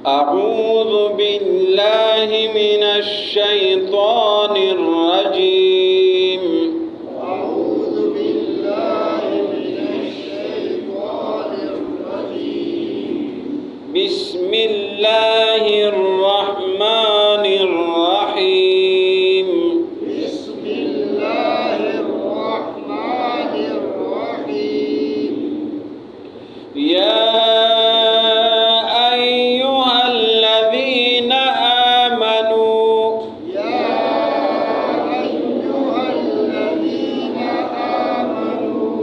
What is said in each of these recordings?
أعوذ بالله من الشيطان الرجيم. أعوذ بالله من الشيطان الرجيم. بسم الله الرحمن الرحيم. بسم الله الرحمن الرحيم. يا أيها الذين آمنوا يا أيها الذين آمنوا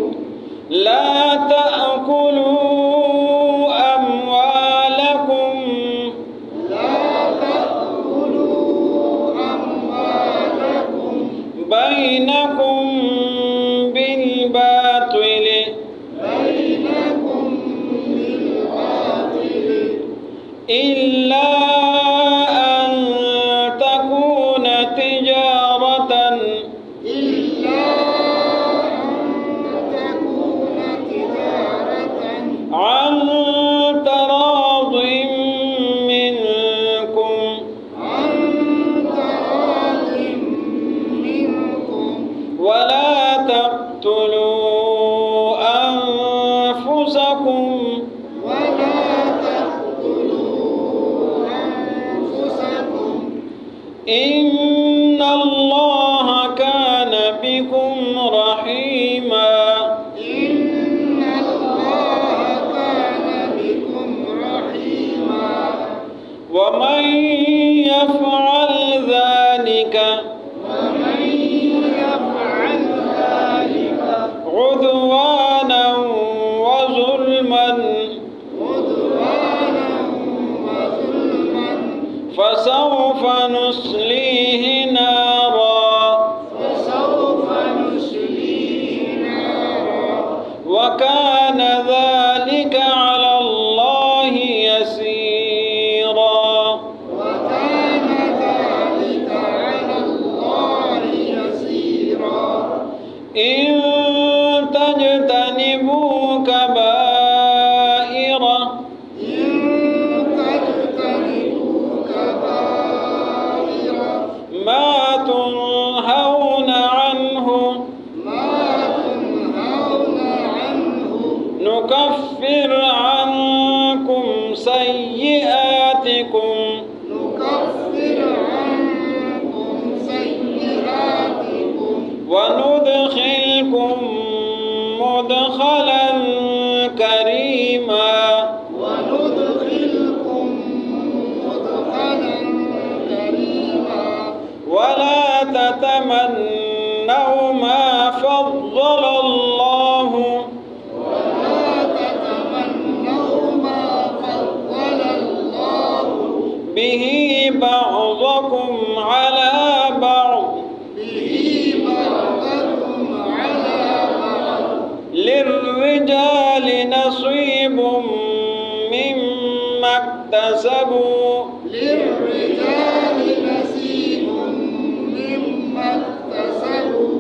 لا تأكلوا أموالكم لا تأكلوا أموالكم بينكم بالباطل بينكم بالباطل إلا أن تكون تجارة إلا أن تكون تجارة عن تراض منكم عن تراض منكم ولا تقتلوا أنفسكم ولا تقتلوا أنفسكم إن الله كان بكم رحيما. إن الله كان بكم رحيما. ومن يفعل ذلك ومن يفعل ذلك عدوانا وظلما عدوانا وظلما فسوف نصليه نارا فسوف نصليه نارا وكان ذلك على الله يسيرا. وكان ذلك على الله يسيرا. إن تجتنبوا كبائر إن تجتنبوا كبائر ما تنهون عنه ما تنهون عنه نكفر عنكم سيئاتكم نكفر عنكم سيئاتكم وندخلكم مدخلا كريما. وندخلكم مدخلا كريما. ولا تتمنوا ما فضل الله ولا تتمنوا ما فضل الله به بعضكم على بعض به بعضكم على بعض. للرجال نصيب مما اكتسبوا للرجال نصيب مما اكتسبوا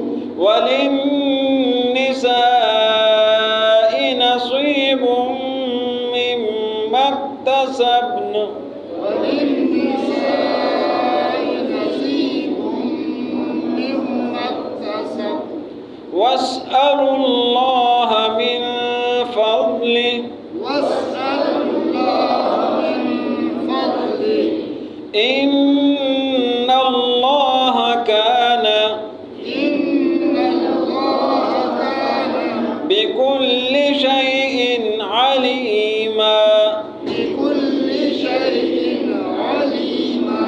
وللنساء نصيب مما اكتسبن وللنساء نصيب مما اكتسبوا واسألوا الله من فضله واسألوا الله من فضله إن الله كان إن الله كان بكل شيء عليما. بكل شيء عليما.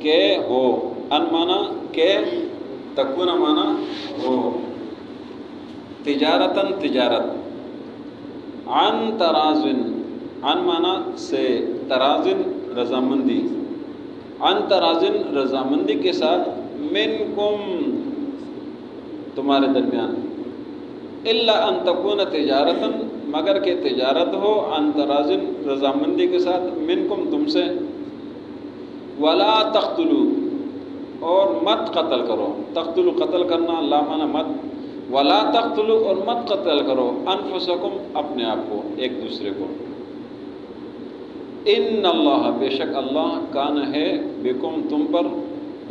کہ ہو، ان مانا کہ، تکون مانا ہو، تجارتاً تجارت، عن ترازن، عن مانا سے، ترازن رضامندی، عن ترازن رضامندی کے ساتھ، منکم تمہارے درمیان، الا ان تکون تجارتاً مگر کہ تجارت ہو، عن ترازن رضامندی کے ساتھ، منکم تم سے، ولا تقتلوا اور مت قتل کرو، تقتلوا قتل کرنا، لا مانا مت، ولا تقتلوا اور مت قتل کرو، انفسکم اپنے آپ کو، ایک دوسرے کو، ان اللہ بے شک اللہ کان ہے، بکم تم پر،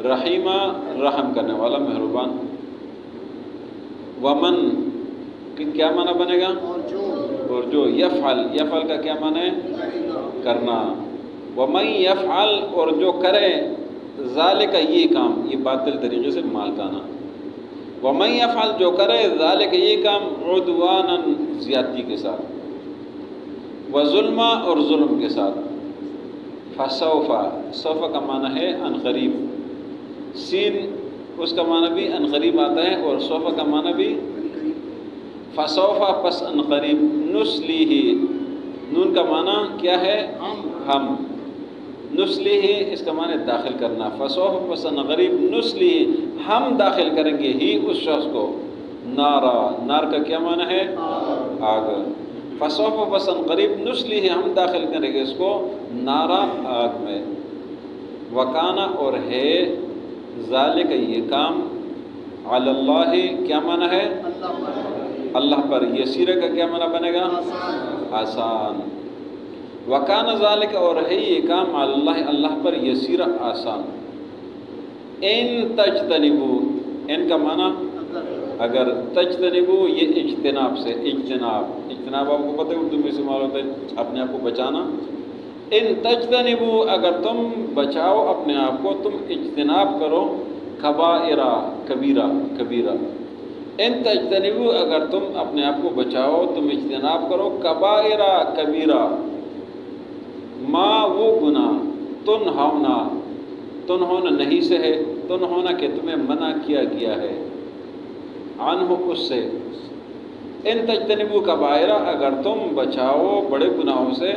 رحیمہ رحم کرنے والا، مہربان، ومن کیا معنی بنے گا، اور جو، یفعل، یفعل کا کیا معنی ہے، کرنا، ومن یفعل اور جو کرے، ذالک یہ کام، یہ باطل طریقے سے مال کانا، ومن یفعل جو کرے، ذالک یہ کام، عدوانا زیادتی کے ساتھ، وظلما اور ظلم کے ساتھ، فسوف، سوف کا معنی ہے ان قریب، سین اس کا معنی بھی ان قریب آتا ہے، اور سوف کا معنی بھی، فسوف پس ان قریب، نسلیہ، نون کا معنی کیا ہے، ہم، نسلیہ اس کا معنی داخل کرنا، فسوف پس ان قریب، نسلیہ ہم داخل کریں گے ہی اس شخص کو، نارا، نار کا کیا معنی ہے، آگ، فسوف پس ان قریب، نسلیہ ہم داخل کریں گے اس کو، نارا آگ میں، وکانا اور ہے، ذالک یہ کام، علی اللہ کیا معنی ہے، اللہ پر، یسیر کا کیا معنی بنے گا، آسان، وکان ذالک اور ہے یہ کام، علی اللہ اللہ پر، یسیر آسان، ان تجتنبو، ان کا معنی اگر، تجتنبو یہ اجتناب سے، اجتناب، اجتناب آپ کو پتہ ہے اردو میں استعمال ہوتا ہے اپنے آپ کو بچانا، ان تجتنبو اگر تم بچاؤ اپنے آپ کو، تم اجتناب کرو، کبائرہ کبیرہ، کبیرہ، ان تجتنبو اگر تم اپنے آپ کو بچاؤ، تم اجتناب کرو، کبائرہ کبیرہ، ما وہ گناہ، تنہونا، تنہونا نہیں سے ہے، تنہونا کہ تمہیں منع کیا گیا ہے، عنہ اس سے، ان تجتنبو کبائرہ اگر تم بچاؤ بڑے گناہوں سے،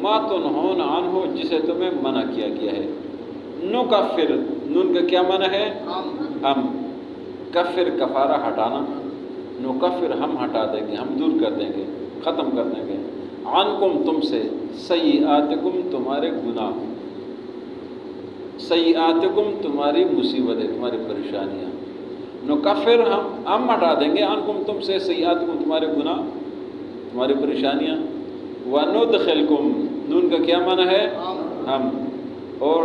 ما تنہون عنہ جسے تمہیں منع کیا گیا ہے، نکفر، نون کا کیا معنی ہے، ہم، کفر کفارہ ہٹانا، نکفر ہم ہٹا دیں گے، ہم دور کر دیں گے، ختم کر دیں گے، عنکم تم سے، سیئاتکم تمہارے گناہ، سیئاتکم تمہاری مصیبتیں، تمہاری پریشانیاں، نکفر ہم ہٹا دیں گے، عنکم تم سے، سیئاتکم تمہارے گناہ، تمہاری پریشانیاں، وندخلکم، نون کا کیا معنی ہے، ہم، اور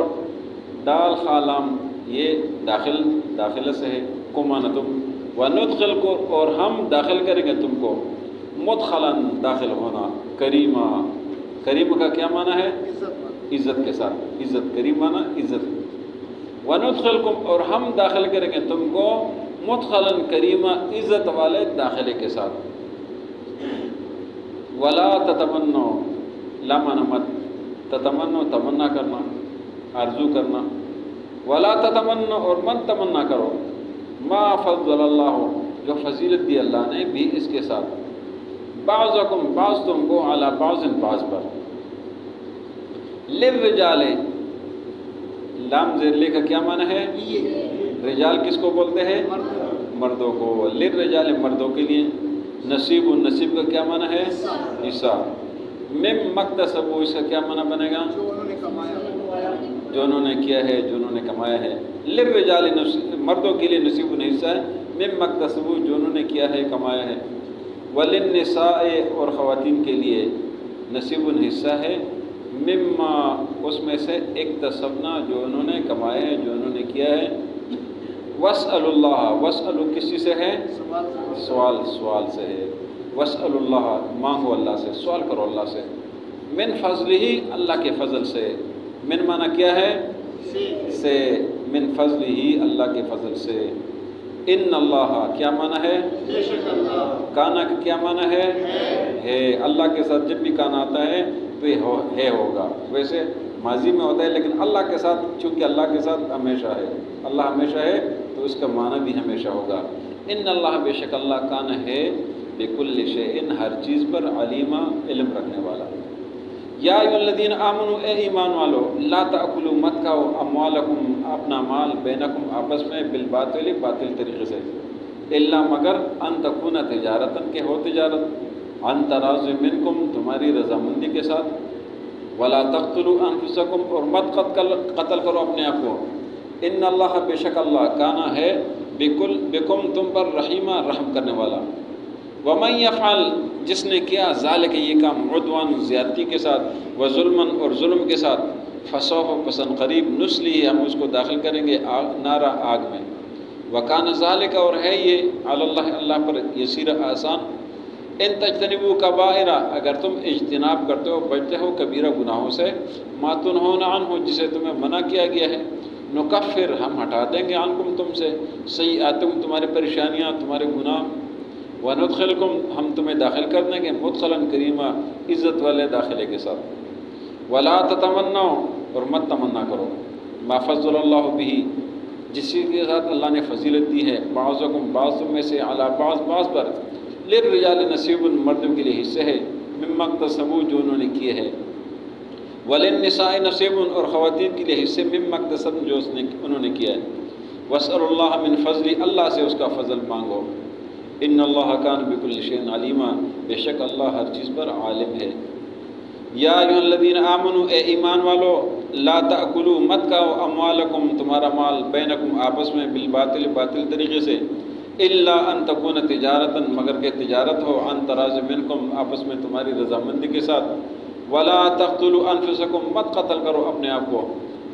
دال خالام یہ داخل، داخلہ سے ہے، کمانا تم، وندخلکم اور ہم داخل کریں گے تم کو، مدخلاً داخل ہونا، کریمہ، کریم کا کیا معنی ہے، عزت کے ساتھ، عزت، کریم معنی عزت، وندخلکم اور ہم داخل کریں گے تم کو، مدخلاً کریمہ عزت والے داخلے کے ساتھ، ولا تتمنو، لا معنی مت، تتمنو تمنا کرنا، آرزو کرنا، ولا تتمنو اور من تمنا کرو، ما فضل اللہ جو فضیلت دی اللہ نے بھی اس کے ساتھ، بعضکم بعض تم کو، علی بعض بعض پر، للرجال، لام زیر لے کا کیا معنی ہے، رجال کس کو بولتے ہیں، مردوں کو، للرجال مردوں کے لیے، نصیب، نصیب کا کیا معنی ہے، حصہ، مم مکتسب، اس کا کیا معنی بنے گا، جو انہوں نے کیا ہے، جو انہوں نے کمایا ہے، للرجال مردوں کے لیے نصیب حصہ ہے، مم مکتسب جو انہوں نے کیا ہے، کمایا ہے، وللنساء اور خواتین کے لیے نصیب حصہ ہے، مما اس میں سے اکتسبنا جو انہوں نے کمایا ہے، جو انہوں نے کیا ہے، واسألوا اللہ، واسألوا کسی سے ہے، سوال، سوال سے ہے، واسألوا اللہ مانگو اللہ سے، سوال کرو اللہ سے، من فضلہ اللہ کے فضل سے، من معنی کیا ہے، سے، من فضلہ اللہ کے فضل سے، ان اللہ کیا معنی ہے، کانا کا کیا معنی ہے، اللہ کے ساتھ جب بھی کانا آتا ہے تو یہ ہے ہوگا، ویسے ماضی میں ہوتا ہے، لیکن اللہ کے ساتھ چونکہ اللہ کے ساتھ ہمیشہ ہے، اللہ ہمیشہ ہے تو اس کا معنی بھی ہمیشہ ہوگا۔ ان اللہ بے شک اللہ کان ہے بکل شیء ہر چیز پر علیما علم رکھنے والا۔ یا ایھا الذین آمنوا اے ایمان والو لا تأکلوا مت کھاؤ اموالکم اپنا مال بینکم آپس میں بالباطل باطل طریقے سے، الا مگر ان تکون تجارتاً کہ ہو تجارت، عن تراض منکم تمہاری رضامندی کے ساتھ، ولا تقتلوا انفسکم اور مت قتل کرو اپنے آپ کو، ان اللہ بے شک اللہ کانا ہے بکم تم پر رحیمہ رحم کرنے والا۔ ومن یفعل جس نے کیا ذالک یہ کام عدوان زیادتی کے ساتھ، وظلمن اور ظلم کے ساتھ، فسوف پسند قریب نسلی ہم اس کو داخل کریں گے نارا آگ میں، وکان ذالک اور ہے یہ علی اللہ اللہ پر یسیر آسان، ان تجتنبوا کبائر اگر تم اجتناب کرتے ہو بچتے ہو کبیرہ گناہوں سے، ما تنہون عنہ جسے تمہیں منع کیا گیا ہے، نکفر ہم ہٹا دیں گے عنکم تم سے، سیئاتکم تمہارے پریشانیاں تمہارے گناہ، وندخلکم ہم تمہیں داخل کر دیں گے مدخلا کریما عزت والے داخلے کے ساتھ، ولا تتمنوا اور مت تمنا کرو، ما فضل اللہ بہ جس چیز کے ساتھ اللہ نے فضیلت دی ہے، بعضکم بعض تم میں سے علی بعض پر، للرجال نصیب مردوں کے لیے حصے ہے، مما اکتسبوا جو انہوں نے کیے ہے، وللنساء نصیب اور خواتین کے لیے حصے مما اکتسبن جو انہوں نے کیا ہے، واسألوا اللہ من فضل اللہ سے اس کا فضل مانگو، ان اللہ کان بکل شیء علیما بے شک اللہ ہر چیز پر عالم ہے۔ یا ایھا الذین آمنوا اے ایمان والو لا تأکلوا مت کھاؤ اموالکم تمہارا مال بینکم آپس میں بالباطل باطل طریقے سے، الا ان تکون تجارتاً مگر کہ تجارت ہو، عن تراض منکم آپس میں تمہاری رضامندی کے ساتھ، ولا تقتلوا انفسکم مت قتل کرو اپنے آپ کو،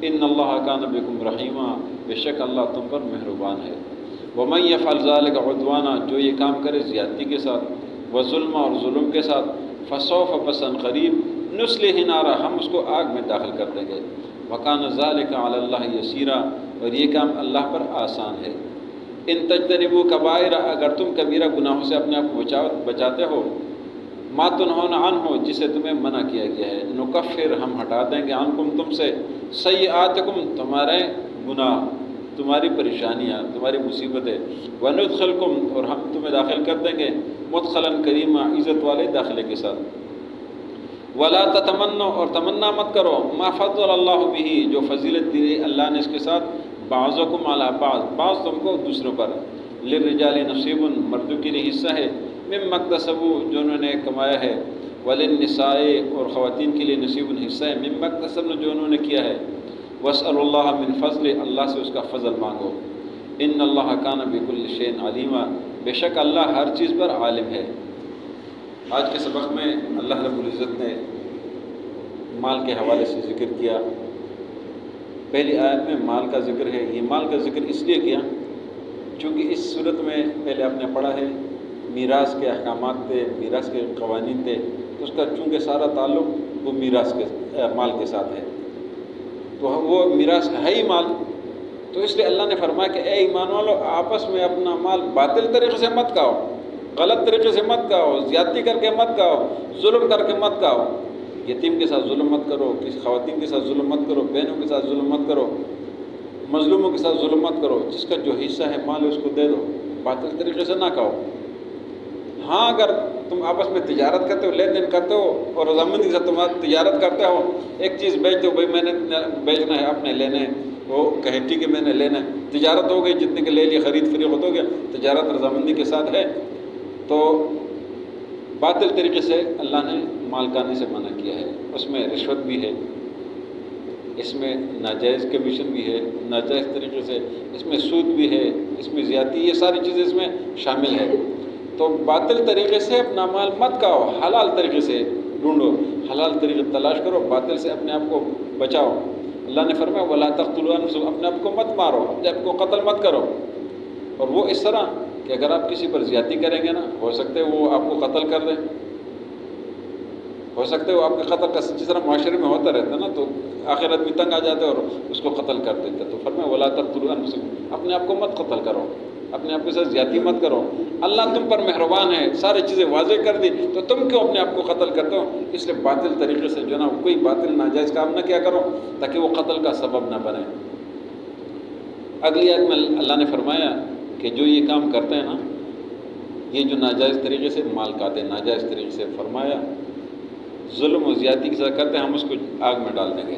ان اللہ کان بکم رحیما بے شک اللہ تم پر مہربان ہے۔ ومن یفعل ذلک عدوانا جو یہ کام کرے زیادتی کے ساتھ، وظلم اور ظلم کے ساتھ، فسوف پسند قریب نصلہ نارا ہم اس کو آگ میں داخل کر دیں گے، وکان ذلک علی اللہ یسیرا اور یہ کام اللہ پر آسان ہے۔ ان تجتنبوا کبائر اگر تم کبیرہ گناہوں سے اپنے آپ کو بچاتے ہو، ما تنہون عنہ جسے تمہیں منع کیا گیا ہے، نکفر ہم ہٹا دیں گے عنکم تم سے، سیئاتکم تمہارے گناہ تمہاری پریشانیاں تمہاری مصیبتیں، وندخلکم اور ہم تمہیں داخل کر دیں گے مدخلا کریما عزت والے داخلے کے ساتھ، ولا تتمنوا اور تمنا مت کرو ما فضل اللہ بہ جو فضیلت دی اللہ نے اس کے ساتھ، بعضکم علی بعض تم کو دوسروں پر، للرجال نصیب مردوں کے لیے حصہ ہے، مما اکتسبوا جو انہوں نے کمایا ہے، وللنساء اور خواتین کے لیے نصیب حصہ ہے، مما اکتسبن جو انہوں نے کیا ہے، واسألوا اللہ من فضل اللہ سے اس کا فضل مانگو، ان اللہ کان بکل شیء علیما بے شک اللہ ہر چیز پر عالم ہے۔ آج کے سبق میں اللہ رب العزت نے مال کے حوالے سے ذکر کیا۔ پہلی آیت میں مال کا ذکر ہے، یہ مال کا ذکر اس لیے کیا چونکہ اس صورت میں پہلے آپ نے پڑھا ہے میراث کے احکامات تھے، میراث کے قوانین تھے، تو اس کا چونکہ سارا تعلق وہ میراث کے مال کے ساتھ ہے، تو وہ میراث ہے ہی مال، تو اس لیے اللہ نے فرمایا کہ اے ایمان والو آپس میں اپنا مال باطل طریقے سے مت کھاؤ، غلط طریقے سے مت کھاؤ، زیادتی کر کے مت کھاؤ، ظلم کر کے مت کھاؤ، یتیم کے ساتھ ظلم مت کرو، کسی خواتین کے ساتھ ظلم مت کرو، بہنوں کے ساتھ ظلم مت کرو، مظلوموں کے ساتھ ظلم مت کرو، جس کا جو حصہ ہے مال ہے اس کو دے دو، باطل طریقے سے نہ کھاؤ۔ ہاں اگر تم آپس میں تجارت کرتے ہو، لین دین کرتے ہو اور رضامندی کے ساتھ تم تجارت کرتے ہو، ایک چیز بیچتے ہو، بھائی میں نے بیچنا ہے آپ نے لینا ہے، وہ کہے ٹھیک ہے میں نے لینا ہے، تجارت ہو گئی، جتنے کے لے لیے خرید فروخت ہو گیا، تجارت رضامندی کے ساتھ ہے، تو باطل طریقے سے اللہ نے مال کھانے سے منع کیا ہے، اس میں رشوت بھی ہے، اس میں ناجائز کمیشن بھی ہے، ناجائز طریقے سے اس میں سود بھی ہے، اس میں زیادتی، یہ ساری چیزیں اس میں شامل ہے، تو باطل طریقے سے اپنا مال مت کھاؤ، حلال طریقے سے ڈھونڈو، حلال طریقے تلاش کرو، باطل سے اپنے آپ کو بچاؤ۔ اللہ نے فرمایا وَلَا تَقْتُلُوا أَنفُسَكُمْ اپنے آپ کو مت مارو، اپنے آپ کو قتل مت کرو، اور وہ اس طرح کہ اگر آپ کسی پر زیادتی کریں گے نا، ہو سکتا ہے وہ آپ کو قتل کر دے، ہو سکتا ہے وہ آپ کے قتل کا جس طرح معاشرے میں ہوتا رہتا ہے نا، تو آخر آدمی تنگ آ جاتا ہے اور اس کو قتل کر دیتا ہے، تو فرمایا وَلَا تَقْتُلُوا أَنفُسَكُمْ اپنے آپ کو مت قتل کرو، اپنے آپ کے ساتھ زیادتی مت کرو، اللہ تم پر مہربان ہے، ساری چیزیں واضح کر دی، تو تم کیوں اپنے آپ کو قتل کرتے ہو؟ اس لیے باطل طریقے سے جو نا کوئی باطل ناجائز کام نہ کیا کرو تاکہ وہ قتل کا سبب نہ بنے۔ اگلی آیت میں اللہ نے فرمایا کہ جو یہ کام کرتے ہیں نا، یہ جو ناجائز طریقے سے مال کھاتے ہیں، ناجائز طریقے سے، فرمایا ظلم و زیادتی کے ساتھ کرتے ہیں، ہم اس کو آگ میں ڈال دیں گے۔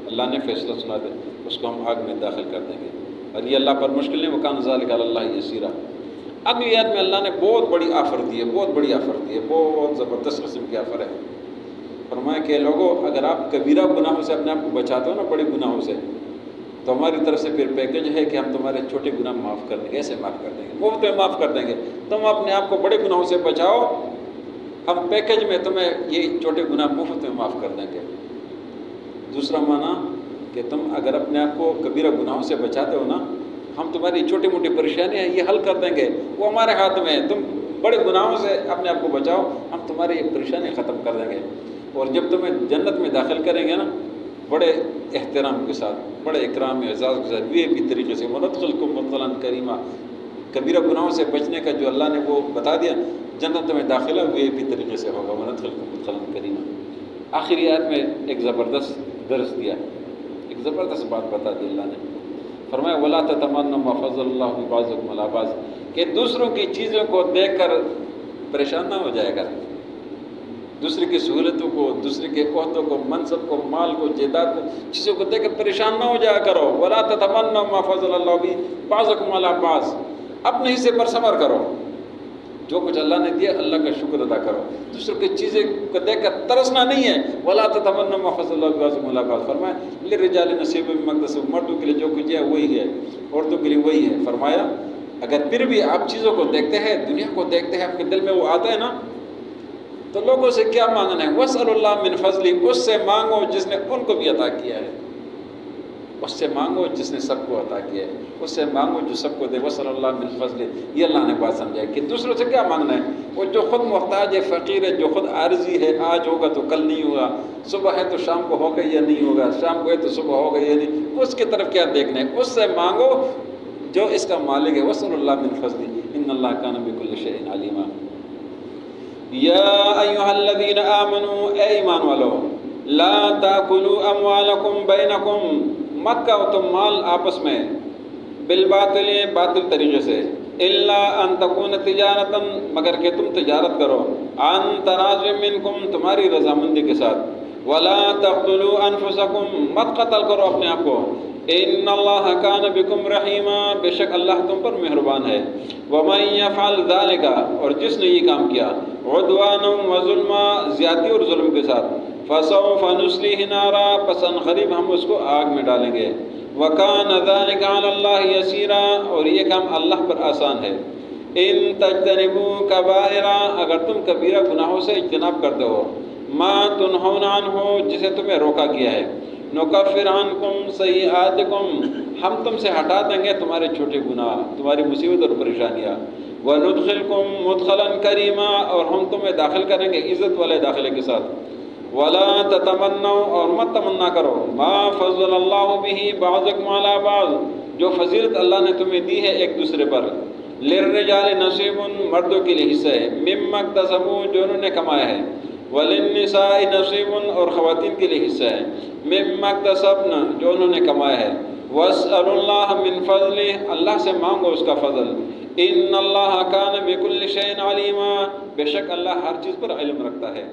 اللہ نے فیصلہ سنا دے، اس کو ہم آگ میں داخل کر دیں گے، اور یہ اللہ پر مشکل نہیں، وَكَانَ ذَلِكَ عَلَى اللَّهِ يَسِيرًا۔ اگلی آیت میں اللہ نے بہت بڑی آفر دی ہے، بہت بڑی آفر دی ہے، بہت زبردست قسم کی آفر ہے۔ فرمایا کہ لوگوں، اگر آپ کبیرہ گناہوں سے اپنے آپ کو بچاتے ہو نا، بڑے گناہوں سے، تو ہماری طرف سے پھر پیکج ہے کہ ہم تمہارے چھوٹے گناہ معاف کر دیں گے، ایسے معاف کر دیں گے، مفت میں معاف کر دیں گے۔ تم اپنے آپ کو بڑے گناہوں سے بچاؤ، ہم پیکج میں تمہیں یہ چھوٹے گناہ مفت میں معاف کر دیں گے۔ دوسرا معنی کہ تم اگر اپنے آپ کو کبیرہ گناہوں سے بچاتے ہو نا، ہم تمہاری چھوٹی موٹی پریشانیاں ہیں یہ حل کر دیں گے، وہ ہمارے ہاتھ میں ہے۔ تم بڑے گناہوں سے اپنے آپ کو بچاؤ، ہم تمہاری یہ پریشانی ختم کر دیں گے، اور جب تمہیں جنت میں داخل کریں گے نا، بڑے احترام کے ساتھ، بڑے اکرام اعزاز کے ساتھ، VIP طریقے سے، وَنُدْخِلْكُم مُدْخَلًا کریما، کبیرہ گناہوں سے بچنے کا جو اللہ نے وہ بتا دیا، جنت میں داخلہ VIP طریقے سے ہوگا، وَنُدْخِلْكُم مُدْخَلًا کریما۔ آخری آیت میں ایک زبردست درس دیا، ایک زبردست بات بتا دی اللہ نے، فرمایا وَلَا تَتَمَنَّوْا مَا فَضَّلَ اللَّهُ بَعْضَكُمْ عَلَىٰ بَعْضٍ، کہ دوسروں کی چیزوں کو دیکھ کر پریشان نہ ہو جائے گا، دوسرے کی سہولتوں کو، دوسرے کے عہدوں کو، منصب کو، مال کو، جائیداد کو، چیزوں کو دیکھ کر پریشان نہ ہو جایا کرو۔ وَلَا تَتَمَنَّوْا مَا فَضَّلَ اللَّهُ بِهِ بَعْضَكُمْ عَلَىٰ بَعْضٍ، اپنے حصے پر صبر کرو، جو کچھ اللہ نے دیا اللہ کا شکر ادا کرو، دوسروں کی چیزیں کو دیکھ کر ترسنا نہیں ہے۔ وَلَا تَتَمَنَّوْا مَا فَضَّلَ اللَّهُ بِبَعْضِكُمْ عَلَىٰ بَعْضٍ، فرمایا لِلرِّجَالِ نَصِيبٌ مِّمَّا اكْتَسَبُوا، مردوں کے لیے جو کچھ ہے وہی ہے، عورتوں کے لیے وہی ہے۔ فرمایا اگر پھر بھی آپ چیزوں کو دیکھتے ہیں، دنیا کو دیکھتے ہیں، آپ کے دل میں وہ آتا ہے نا، تو لوگوں سے کیا مانگنا ہے؟ وَاسْأَلُوا اللَّهَ مِنْ فَضْلِهِ، اس سے مانگو جس نے ان کو بھی عطا کیا ہے، اس سے مانگو جس نے سب کو عطا کیا ہے، اس سے مانگو جو سب کو دے۔ وَاسْأَلُوا اللَّهَ مِنْ فَضْلِهِ، یہ اللہ نے بات سمجھائی کہ دوسروں سے کیا مانگنا ہے؟ وہ جو خود محتاج ہے، فقیر ہے، جو خود عارضی ہے، آج ہوگا تو کل نہیں ہوگا، صبح ہے تو شام کو ہوگا یا نہیں ہوگا، شام کو ہے تو صبح ہوگا یا نہیں، اس کی طرف کیا دیکھنا ہے؟ اس سے مانگو جو اس کا مالک ہے۔ وَاسْأَلُوا اللَّهَ مِنْ فَضْلِهِ إِنَّ اللَّهَ كَانَ بِكُلِّ شَيْءٍ عَلِيمًا۔ یا ایھا الذین آمنوا، اے ایمان والو، لا تاکلوا اموالکم بینکم، مت کھاؤ تم مال آپس میں، بالباطل، باطل طریقے سے، الا ان تکون تجارتا، مگر کہ تم تجارت کرو، عن تراض منکم، تمہاری رضامندی کے ساتھ، ولا تقتلوا انفسکم، مت قتل کرو اپنے آپ کو، ان اللہ کان بکم رحیما، بے شک اللہ تم پر مہربان ہے، ومن یفعل ذلک، اور جس نے یہ کام کیا، عدوانا وظلما، زیادتی اور ظلم کے ساتھ، فسوف نصلیہ نارا، پس ان قریب ہم اس کو آگ میں ڈالیں گے، وکان ذلک علی اللہ یسیرا، اور یہ کام اللہ پر آسان ہے، ان تجتنبوا کبائر، اگر تم کبیرہ گناہوں سے اجتناب کرتے ہو، ما تنہون عنہ، جسے تمہیں روکا گیا ہے، نکفر عنکم سیئاتکم، ہم تم سے ہٹا دیں گے تمہارے چھوٹے گناہ، تمہاری مصیبت اور پریشانیاں، وندخلکم مدخلا کریما، اور ہم تمہیں داخل کریں گے عزت والے داخلے کے ساتھ، ولا تتمنوا، اور مت تمنا کرو، ما فضل اللہ بہ بعضکم علی بعض، جو فضیلت اللہ نے تمہیں دی ہے ایک دوسرے پر، للرجال نصیب، مردوں کے لیے حصہ ہے، مما اکتسبوا، جو انہوں نے کمایا ہے، وللنساء نصیب، اور خواتین کے لیے حصہ ہے، مما اکتسبن، جو انہوں نے کمایا ہے، واسألوا اللہ من فضلہ، اللہ سے مانگو اس کا فضل، ان اللہ کان بکل شیء علیما، بے شک اللہ ہر چیز پر علم رکھتا ہے۔